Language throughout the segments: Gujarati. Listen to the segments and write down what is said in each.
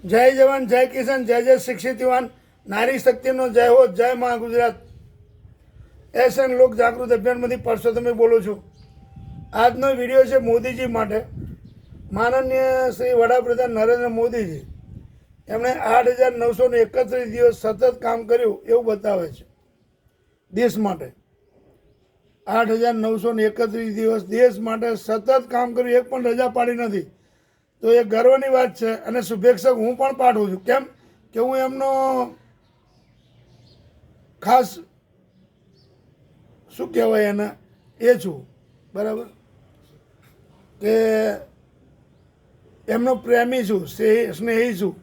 जय जवान जय किसान जय जय शिक्षित युवान नारी शक्तिनो जय हो जय महा गुजरात એસએન લોક જાગૃત અભિયાનમાંથી પરસોત્તમ બોલું છું। આજનો વિડીયો છે મોદીજી માટે। માનનીય શ્રી વડાપ્રધાન નરેન્દ્ર મોદીજી એમણે 8,931 દિવસ સતત કામ કર્યું એવું બતાવે છે દેશ માટે। 8,931 દિવસ દેશ માટે સતત કામ કર્યું, એક પણ રજા પાડી નથી। તો એ ગર્વની વાત છે અને શુભેચ્છક હું પણ પાઠવું છું। કેમ કે હું એમનો ખાસ શું કહેવાય એને એ છું, બરાબર, કે એમનો પ્રેમી છું, સ્નેહી છું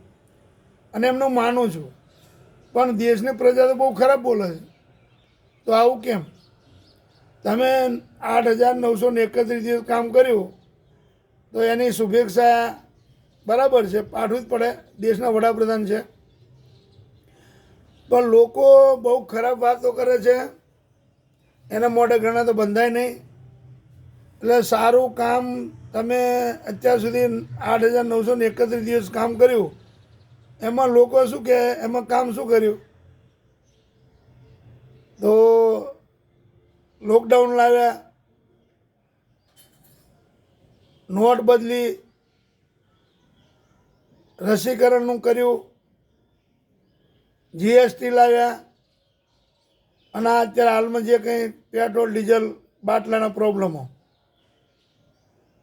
અને એમનું માનું છું। પણ દેશની પ્રજા તો બહુ ખરાબ બોલે છે। તો આવું કેમ? તમે 8,931 દિવસ કામ કર્યું તો એની શુભેચ્છા બરાબર છે, પાઠવું જ પડે, દેશના વડાપ્રધાન છે। પણ લોકો બહુ ખરાબ વાતો કરે છે, એના મોઢે ઘણા તો બંધાય નહીં। એટલે સારું કામ તમે અત્યાર સુધી 8,931 દિવસ કામ કર્યું, એમાં લોકો શું કહે, એમાં કામ શું કર્યું? તો લોકડાઉન લાવ્યા, નોટ બદલી, રસીકરણનું કર્યું, જીએસટી લાવ્યા અને અત્યારે હાલમાં જે કંઈ પેટ્રોલ ડીઝલ બાટલાના પ્રોબ્લેમો,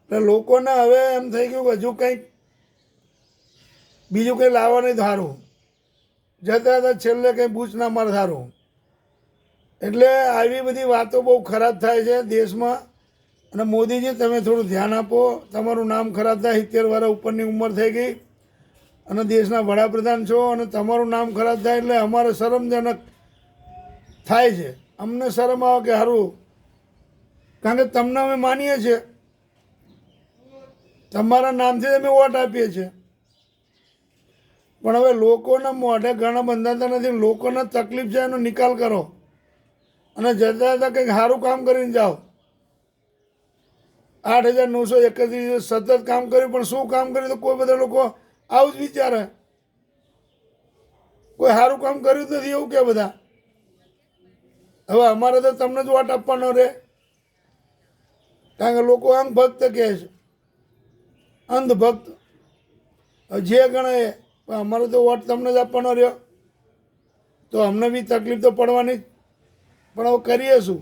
એટલે લોકોને હવે એમ થઈ ગયું કે હજુ કંઈક બીજું કંઈ લાવવા નહીં સારું, જતા હતા છેલ્લે કંઈ બૂચ ના મારે સારું। એટલે આવી બધી વાતો બહુ ખરાબ થાય છે દેશમાં। અને મોદીજી તમે થોડું ધ્યાન આપો, તમારું નામ ખરાબ થાય। 70 વર્ષ ઉપરની ઉંમર થઈ ગઈ અને દેશના વડાપ્રધાન છો અને તમારું નામ ખરાબ થાય એટલે અમારે શરમજનક થાય છે। અમને શરમ આવે કે સારું, કારણ કે તમને અમે માનીએ છીએ, તમારા નામથી અમે વોટ આપીએ છીએ। પણ હવે લોકોના મોઢે ઘણા બંધાતા નથી, લોકોને તકલીફ છે એનો નિકાલ કરો અને જતા જતા કંઈક સારું કામ કરીને જાઓ। 8,931 સતત કામ કર્યું, પણ શું કામ કર્યું? તો કોઈ બધા લોકો આવું જ વિચારે, કોઈ સારું કામ કર્યું જ નથી એવું કે બધા। હવે અમારે તો તમને જ વોટ આપવાનો રહે, કારણ કે લોકો અંધભક્ત કહે છે, અંધભક્ત જે ગણે, અમારે તો વોટ તમને જ આપવાનો રહ્યો, તો અમને બી તકલીફ તો પડવાની જ। પણ હવે કરીએ શું?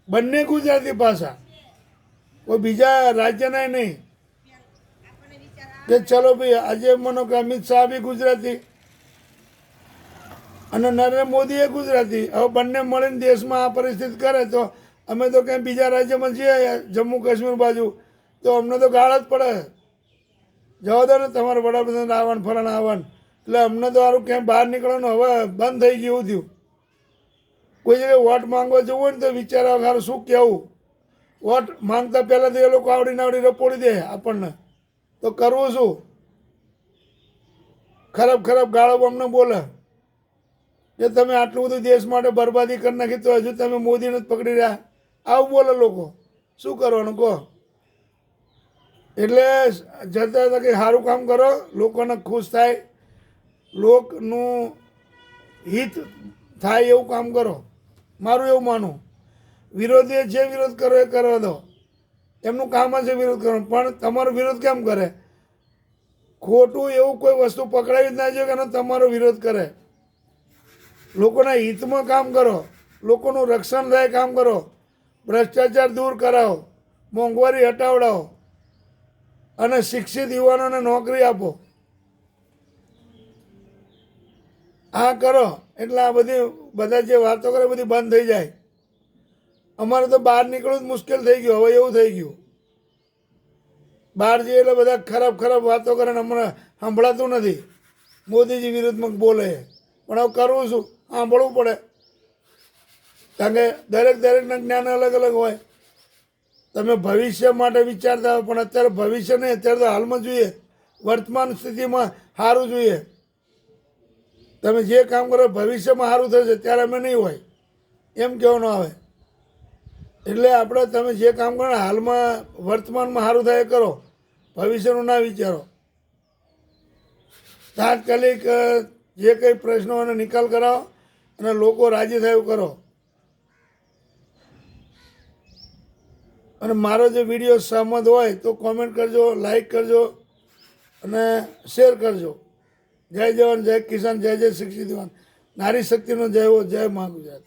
બંને ગુજરાતી ભાષા, કોઈ બીજા રાજ્યના નહીં કે ચલો ભાઈ આજે માનો કે અમિત શાહ બી ગુજરાતી અને નરેન્દ્ર મોદી એ ગુજરાતી, હવે બંને મળીને દેશમાં આ પરિસ્થિતિ કરે તો અમે તો ક્યાંય બીજા રાજ્યમાં છીએ, જમ્મુ કાશ્મીર બાજુ, તો અમને તો ગાળ જ પડે। જવા દો ને, તમારે વડાપ્રધાન આવવાનું ફલાણા આવવાનું, એટલે અમને તો સારું ક્યાંય બહાર નીકળવાનું હવે બંધ થઈ ગયું થયું। કોઈ જગ્યાએ વોટ માંગવા જવું હોય ને તો વિચારવા સારું શું કહેવું। વોટ માંગતા પહેલાં તો એ લોકો આવડી રપોડી દે આપણને, તો કરવું શું? ખરાબ ખરાબ ગાળો અમને બોલે કે તમે આટલું બધું દેશ માટે બરબાદી કરી નાખી તો હજુ તમે મોદીને જ પકડી રહ્યા, આવું બોલે લોકો। શું કરવાનું કહો? એટલે જતા હતા કે સારું કામ કરો, લોકોને ખુશ થાય, લોકનું હિત થાય એવું કામ કરો, મારું એવું માનું। વિરોધી જે વિરોધ કરો એ કરવા દો, એમનું કામ જ છે વિરોધ કરવાનો, પણ તમારો વિરોધ કેમ કરે? ખોટું એવું કોઈ વસ્તુ પકડાવી જ ના જોઈએ કે તમારો વિરોધ કરે। લોકોના હિતમાં કામ કરો, લોકોનું રક્ષણ થાય કામ કરો, ભ્રષ્ટાચાર દૂર કરાવો, મોંઘવારી હટાવડાવો અને શિક્ષિત યુવાનોને નોકરી આપો। આ કરો એટલે આ બધા જે વાતો કરે બધી બંધ થઈ જાય। અમારે તો બહાર નીકળવું જ મુશ્કેલ થઈ ગયું, હવે એવું થઈ ગયું। બહાર જઈએ એટલે બધા ખરાબ ખરાબ વાતો કરે ને અમને સંભળાતું નથી, મોદીજી વિરુદ્ધમાં બોલે, પણ હવે કરવું શું? સાંભળવું પડે, કારણ કે દરેકના જ્ઞાન અલગ અલગ હોય। તમે ભવિષ્ય માટે વિચારતા હોય, પણ અત્યારે ભવિષ્ય નહીં, અત્યારે તો હાલમાં જોઈએ, વર્તમાન સ્થિતિમાં સારું જોઈએ। તમે જે કામ કરો ભવિષ્યમાં સારું થશે, ત્યારે અમે નહીં હોય એમ કહેવાનું આવે। એટલે આપણે તમે જે કામ કરો ને હાલમાં વર્તમાનમાં સારું થાય એ કરો, ભવિષ્યનું ના વિચારો। તાત્કાલિક જે કંઈ પ્રશ્નો અને નિકાલ કરાવો અને લોકો રાજી થાય એવું કરો. અને મારો જે વિડીયો સહમત હોય તો કોમેન્ટ કરજો, લાઈક કરજો અને શેર કરજો. જય જવાન, જય કિસાન, જય જય શિક્ષિત યુવાન. નારી શક્તિનો જય હો, જય મા ગુજરાત.